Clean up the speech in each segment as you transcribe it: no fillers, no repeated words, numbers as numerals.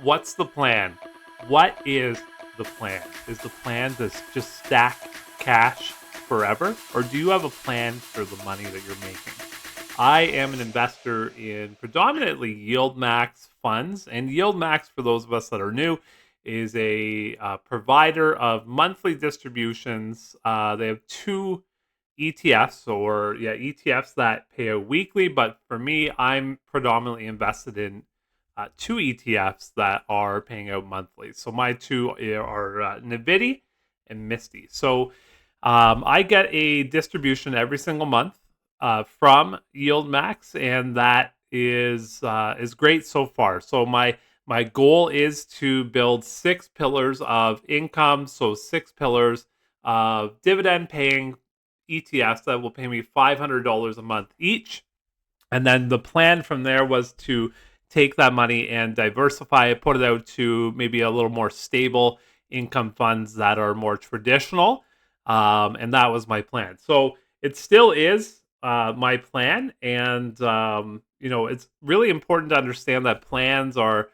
What's the plan? What is the plan? Is the plan to just stack cash forever? Or do you have a plan for the money that you're making? I am an investor in predominantly Yieldmax funds. And Yieldmax, for those of us that are new, is a provider of monthly distributions. They have two ETFs that pay out weekly. But for me, I'm predominantly invested in two ETFs that are paying out monthly. So my two are nvdy and msty. So I get a distribution every single month from Yieldmax, and that is great so far. So my goal is to build 6 pillars of income. So 6 pillars of dividend paying ETFs that will pay me $500 a month each. And then the plan from there was to take that money and diversify it, put it out to maybe a little more stable income funds that are more traditional. And that was my plan. So it still is my plan. And, it's really important to understand that plans are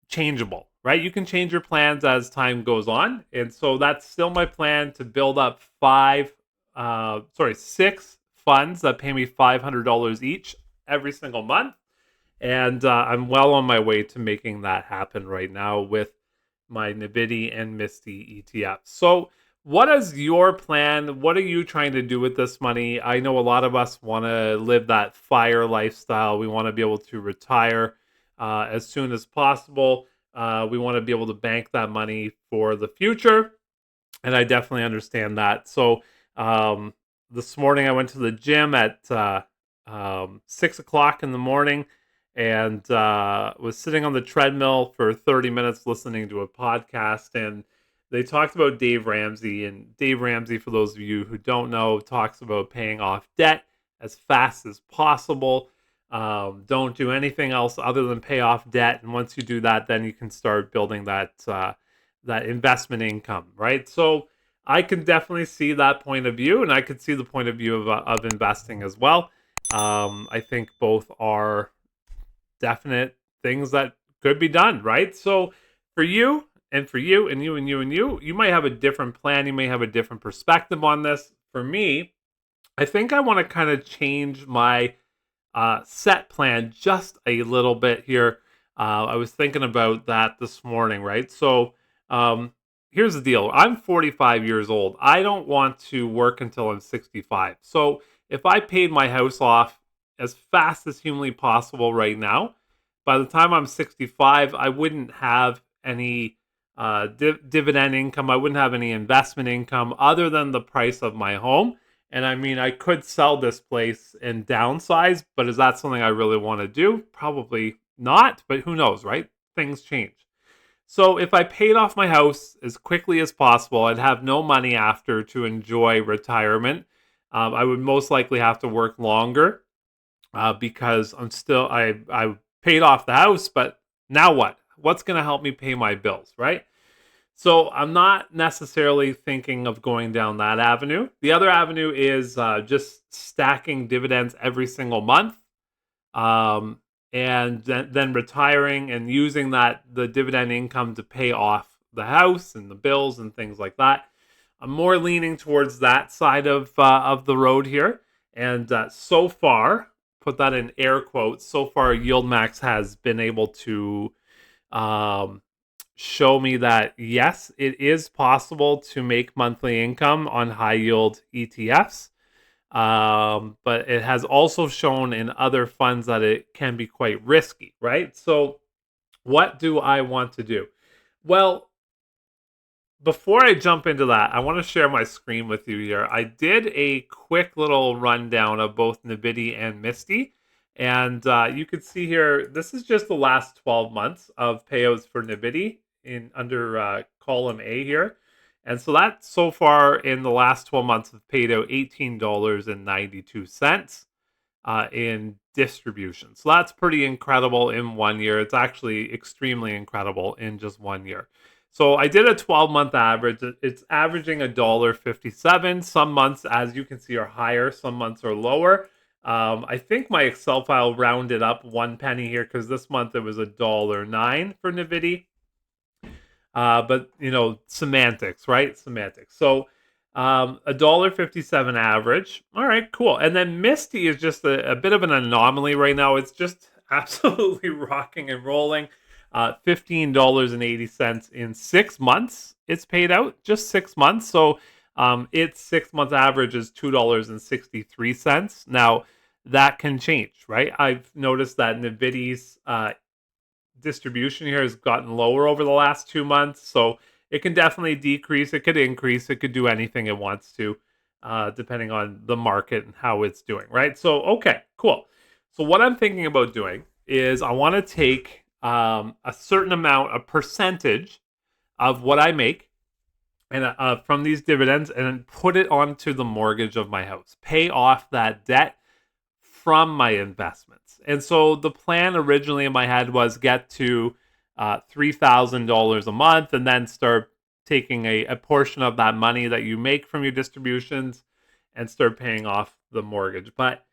changeable, right? You can change your plans as time goes on. And so that's still my plan to build up 6 funds that pay me $500 each every single month. And I'm well on my way to making that happen right now with my nvdy and msty ETFs. So what is your plan? What are you trying to do with this money? I know a lot of us want to live that FIRE lifestyle. We want to be able to retire as soon as possible. We want to be able to bank that money for the future. And I definitely understand that. So this morning I went to the gym at 6 o'clock in the morning and was sitting on the treadmill for 30 minutes listening to a podcast. And they talked about Dave Ramsey. And Dave Ramsey, for those of you who don't know, talks about paying off debt as fast as possible. Don't do anything else other than pay off debt. And once you do that, then you can start building that investment income, right? So I can definitely see that point of view, and I could see the point of view of investing as well. I think both are definite things that could be done, right? So for you and for you and you and you and you might have a different plan. You may have a different perspective on this. For me, I think I want to kind of change my set plan just a little bit here. I was thinking about that this morning, right? So here's the deal. I'm 45 years old. I don't want to work until I'm 65. So if I paid my house off as fast as humanly possible right now, by the time I'm 65, I wouldn't have any dividend income. I wouldn't have any investment income other than the price of my home. And I mean, I could sell this place and downsize, but is that something I really want to do? Probably not, but who knows, right? Things change. So if I paid off my house as quickly as possible, I'd have no money after to enjoy retirement. I would most likely have to work longer because I paid off the house, but now what? What's going to help me pay my bills, right? So I'm not necessarily thinking of going down that avenue. The other avenue is just stacking dividends every single month, and then retiring and using the dividend income to pay off the house and the bills and things like that. I'm more leaning towards that side of the road here, and so far, put that in air quotes. So far, Yieldmax has been able to show me that yes, it is possible to make monthly income on high yield ETFs. But it has also shown in other funds that it can be quite risky, right? So what do I want to do? Well, before I jump into that, I want to share my screen with you here. I did a quick little rundown of both nvdy and msty. And you can see here, this is just the last 12 months of payouts for nvdy in under column A here. And so that so far in the last 12 months have paid out $18.92 in distribution. So that's pretty incredible in 1 year. It's actually extremely incredible in just 1 year. So I did a 12-month average. It's averaging $1.57. Some months, as you can see, are higher. Some months are lower. I think my Excel file rounded up 1 penny here because this month it was $1.09 for nvdy. But semantics, right? Semantics. So $1.57 average. All right, cool. And then msty is just a bit of an anomaly right now. It's just absolutely rocking and rolling. $15.80 in 6 months. It's paid out just 6 months. So its 6 month average is $2.63. Now that can change, right? I've noticed that nvidy's distribution here has gotten lower over the last 2 months, so it can definitely decrease. It could increase. It could do anything it wants to, depending on the market and how it's doing, right? So, okay, cool. So what I'm thinking about doing is I want to take a certain amount, a percentage of what I make and from these dividends and put it onto the mortgage of my house, pay off that debt from my investments. And so the plan originally in my head was get to $3,000 a month and then start taking a portion of that money that you make from your distributions and start paying off the mortgage. But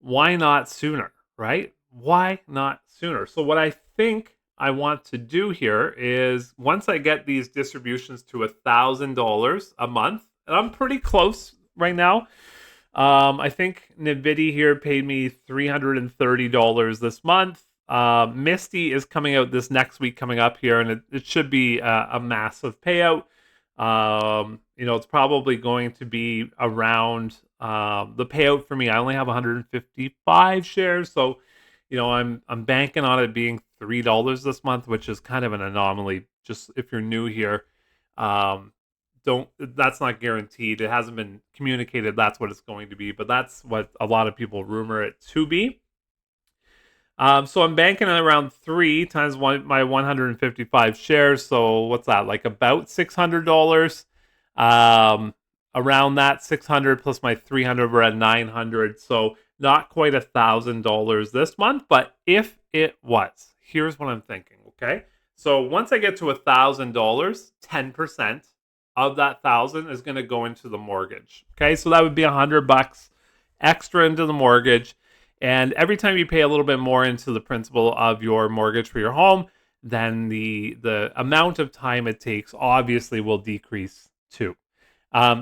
why not sooner, right? Why not sooner? So what I think I want to do here is once I get these distributions to $1,000 a month, and I'm pretty close right now. I think nvdy here paid me $330 this month. msty is coming out this next week coming up here, and it should be a massive payout. It's probably going to be around the payout for me. I only have 155 shares, so I'm banking on it being $3 this month, which is kind of an anomaly. Just if you're new here, that's not guaranteed. It hasn't been communicated that's what it's going to be, but that's what a lot of people rumor it to be. So I'm banking on around 3 times my 155 shares. So what's that, like about $600? Around that 600 plus my 300, we're at 900. So not quite $1,000 this month, but if it was, here's what I'm thinking. Okay, so once I get to $1,000, 10% of that 1,000 is going to go into the mortgage. Okay, so that would be $100 extra into the mortgage. And every time you pay a little bit more into the principal of your mortgage for your home, then the amount of time it takes obviously will decrease too.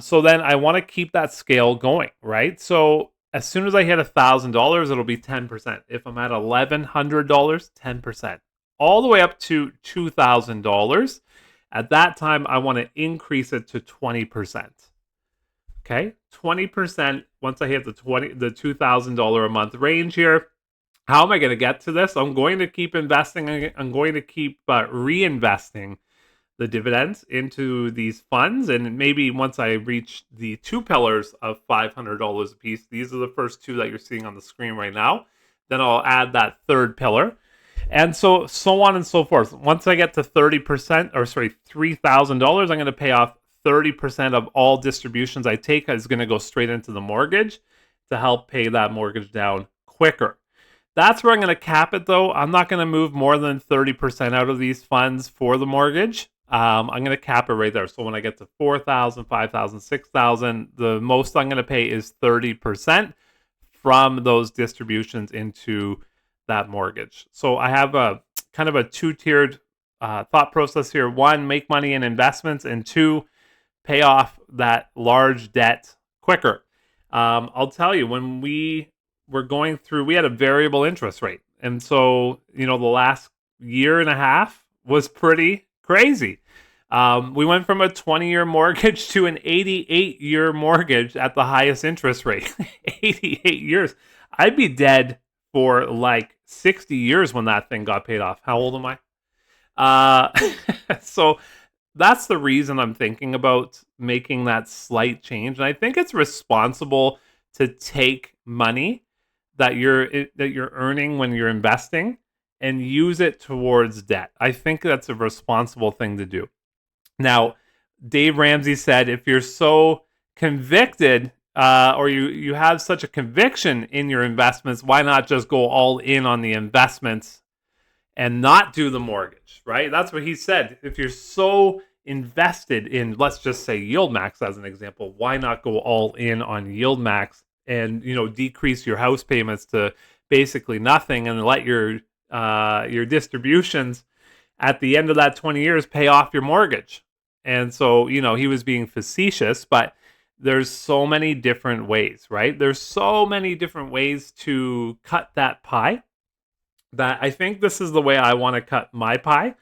So then I want to keep that scale going, right? So as soon as I hit $1,000, it'll be 10%. If I'm at $1,100, 10%. All the way up to $2,000. At that time, I want to increase it to 20%. Okay, 20% once I hit the $2,000 a month range here. How am I going to get to this? I'm going to keep investing. I'm going to keep reinvesting the dividends into these funds. And maybe once I reach the 2 pillars of $500 a piece, these are the first 2 that you're seeing on the screen right now, then I'll add that 3rd pillar. And so on and so forth. Once I get to $3,000, I'm going to pay off 30% of all distributions I take is going to go straight into the mortgage to help pay that mortgage down quicker. That's where I'm going to cap it, though. I'm not going to move more than 30% out of these funds for the mortgage. I'm going to cap it right there. So when I get to 4,000, 5,000, 6,000, the most I'm going to pay is 30% from those distributions into that mortgage. So I have a kind of a 2-tiered thought process here. 1, make money in investments, and 2, pay off that large debt quicker. I'll tell you, when we were going through, we had a variable interest rate. And so, the last year and a half was pretty crazy. We went from a 20-year mortgage to an 88-year mortgage at the highest interest rate. 88 years. I'd be dead for like 60 years when that thing got paid off. How old am I? So that's the reason I'm thinking about making that slight change. And I think it's responsible to take money that you're earning when you're investing and use it towards debt. I think that's a responsible thing to do. Now, Dave Ramsey said, if you're so convicted or you have such a conviction in your investments, why not just go all in on the investments and not do the mortgage, right? That's what he said. If you're so invested in, let's just say Yieldmax as an example, why not go all in on Yieldmax and, decrease your house payments to basically nothing and let your distributions at the end of that 20 years pay off your mortgage. And so, he was being facetious, but there's so many different ways, right? There's so many different ways to cut that pie that I think this is the way I want to cut my pie.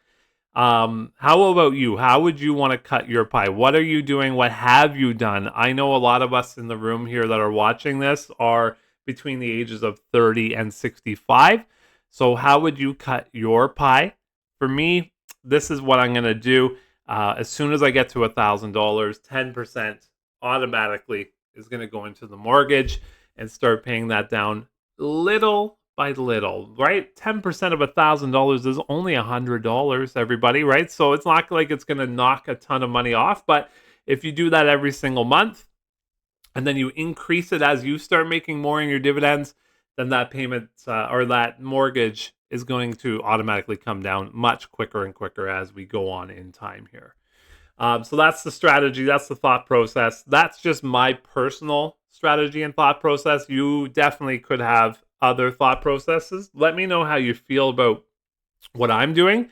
How about you? How would you want to cut your pie? What are you doing? What have you done? I know a lot of us in the room here that are watching this are between the ages of 30 and 65. So how would you cut your pie? For me, this is what I'm going to do. As soon as I get to $1,000, 10% automatically is going to go into the mortgage and start paying that down little by little, right? 10% of $1,000 is only $100, everybody, right? So it's not like it's going to knock a ton of money off. But if you do that every single month and then you increase it as you start making more in your dividends, then that payment or that mortgage is going to automatically come down much quicker and quicker as we go on in time here. So that's the strategy. That's the thought process. That's just my personal strategy and thought process. You definitely could have other thought processes. Let me know how you feel about what I'm doing.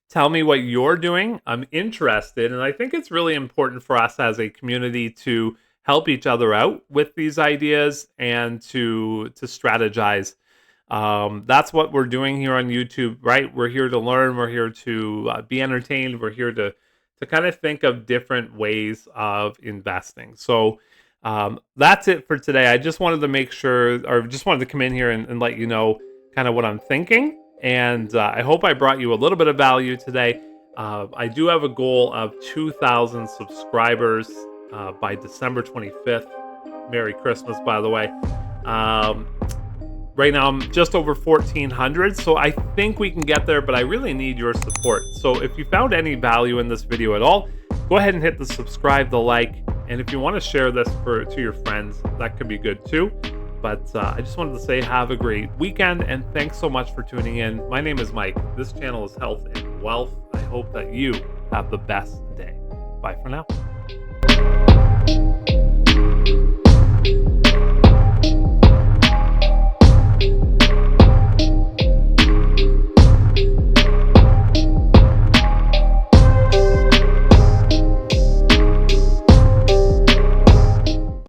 Tell me what you're doing. I'm interested, and I think it's really important for us as a community to help each other out with these ideas and to strategize. That's what we're doing here on YouTube, right? We're here to learn. We're here to be entertained. We're here to kind of think of different ways of investing. So that's it for today. I just wanted to make sure, or just wanted to come in here and let you know kind of what I'm thinking. And I hope I brought you a little bit of value today. I do have a goal of 2,000 subscribers by December 25th. Merry Christmas, by the way. Right now, I'm just over 1,400, so I think we can get there, but I really need your support. So if you found any value in this video at all, go ahead and hit the subscribe, the like, and if you want to share this to your friends, that could be good too. But I just wanted to say have a great weekend, and thanks so much for tuning in. My name is Mike. This channel is Health and Wealth. I hope that you have the best day. Bye for now.